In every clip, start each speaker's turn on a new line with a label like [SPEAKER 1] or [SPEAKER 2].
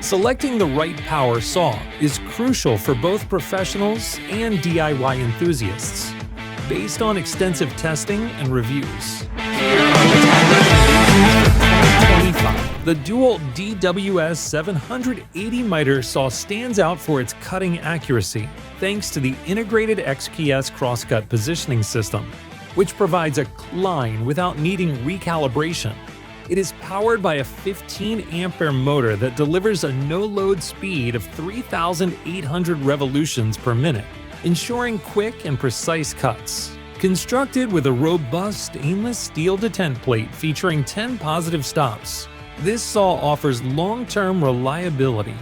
[SPEAKER 1] Selecting the right power saw is crucial for both professionals and DIY enthusiasts. Based on extensive testing and reviews, the dual DWS 780 miter saw stands out for its cutting accuracy thanks to the integrated XPS crosscut positioning system, which provides a line without needing recalibration. It is powered by a 15-ampere motor that delivers a no-load speed of 3,800 revolutions per minute, ensuring quick and precise cuts. Constructed with a robust stainless steel detent plate featuring 10 positive stops, this saw offers long-term reliability.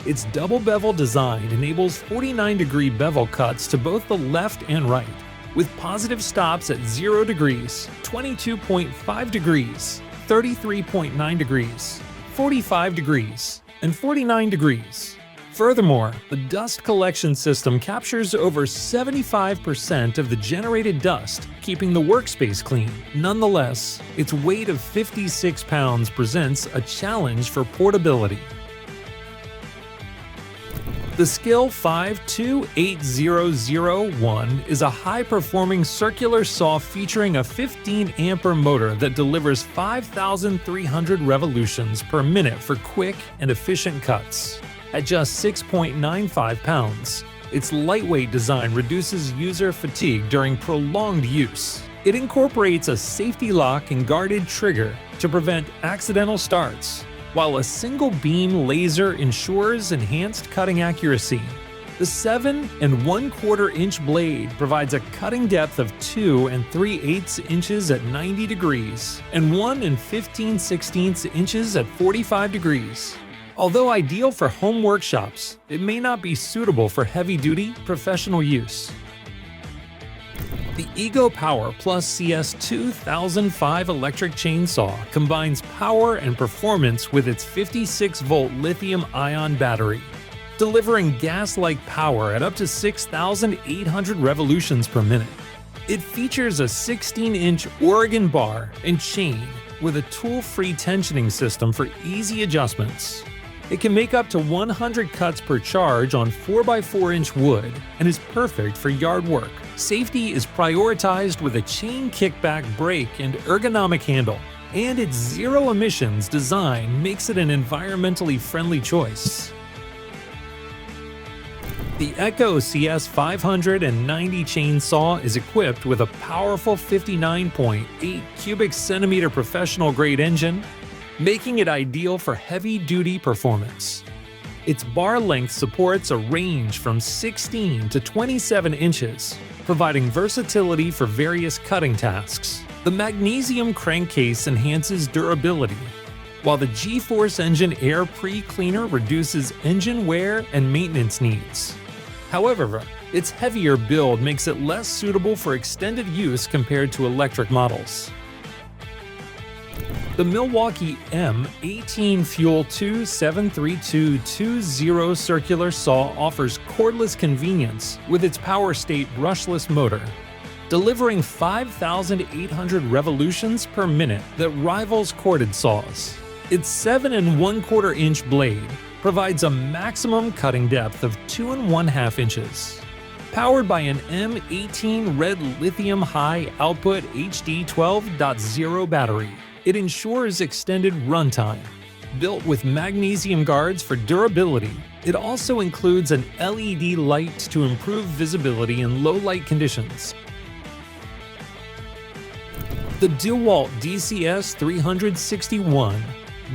[SPEAKER 1] Its double bevel design enables 49-degree bevel cuts to both the left and right, with positive stops at 0 degrees, 22.5 degrees, 33.9 degrees, 45 degrees, and 49 degrees. Furthermore, the dust collection system captures over 75% of the generated dust, keeping the workspace clean. Nonetheless, its weight of 56 pounds presents a challenge for portability. The Skill 5280001 is a high-performing circular saw featuring a 15-ampere motor that delivers 5,300 revolutions per minute for quick and efficient cuts. At just 6.95 pounds, its lightweight design reduces user fatigue during prolonged use. It incorporates a safety lock and guarded trigger to prevent accidental starts, while a single-beam laser ensures enhanced cutting accuracy. The 7 1/4 inch blade provides a cutting depth of 2 3/8 inches at 90 degrees and 1 15/16 inches at 45 degrees. Although ideal for home workshops, it may not be suitable for heavy-duty professional use. The Ego Power Plus CS 2005 electric chainsaw combines power and performance with its 56-volt lithium-ion battery, delivering gas-like power at up to 6,800 revolutions per minute. It features a 16-inch Oregon bar and chain with a tool-free tensioning system for easy adjustments. It can make up to 100 cuts per charge on 4x4-inch wood and is perfect for yard work. Safety is prioritized with a chain kickback brake and ergonomic handle, and its zero-emissions design makes it an environmentally friendly choice. The Echo CS 590 chainsaw is equipped with a powerful 59.8 cubic centimeter professional-grade engine, making it ideal for heavy-duty performance. Its bar length supports a range from 16 to 27 inches, providing versatility for various cutting tasks. The magnesium crankcase enhances durability, while the G-Force engine air pre-cleaner reduces engine wear and maintenance needs. However, its heavier build makes it less suitable for extended use compared to electric models. The Milwaukee M18 Fuel 2732220 circular saw offers cordless convenience with its power state brushless motor, delivering 5,800 revolutions per minute that rivals corded saws. Its 7 1/4 inch blade provides a maximum cutting depth of 2 1/2 inches. Powered by an M18 red lithium high output HD 12.0 battery, it ensures extended runtime. Built with magnesium guards for durability, it also includes an LED light to improve visibility in low light conditions. The DeWalt DCS 361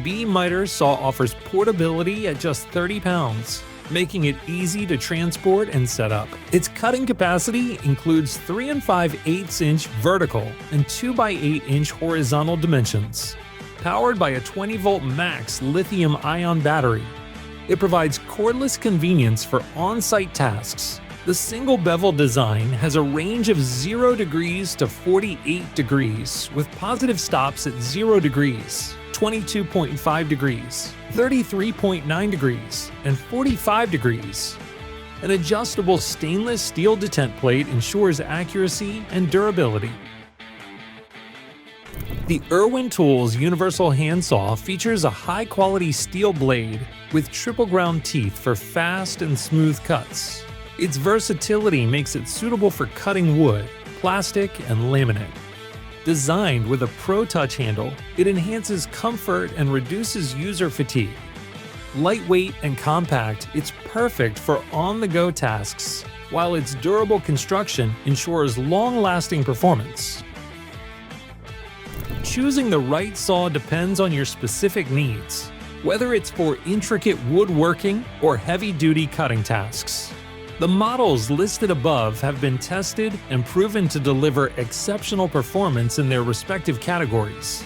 [SPEAKER 1] B miter saw offers portability at just 30 pounds, making it easy to transport and set up. Its cutting capacity includes 3 5/8 inch vertical and 2 by 8 inch horizontal dimensions. Powered by a 20-volt max lithium-ion battery, it provides cordless convenience for on-site tasks. The single bevel design has a range of 0 degrees to 48 degrees, with positive stops at 0 degrees, 22.5 degrees, 33.9 degrees, and 45 degrees. An adjustable stainless steel detent plate ensures accuracy and durability. The Irwin Tools Universal Handsaw features a high-quality steel blade with triple ground teeth for fast and smooth cuts. Its versatility makes it suitable for cutting wood, plastic, and laminate. Designed with a Pro Touch handle, it enhances comfort and reduces user fatigue. Lightweight and compact, it's perfect for on-the-go tasks, while its durable construction ensures long-lasting performance. Choosing the right saw depends on your specific needs, whether it's for intricate woodworking or heavy-duty cutting tasks. The models listed above have been tested and proven to deliver exceptional performance in their respective categories.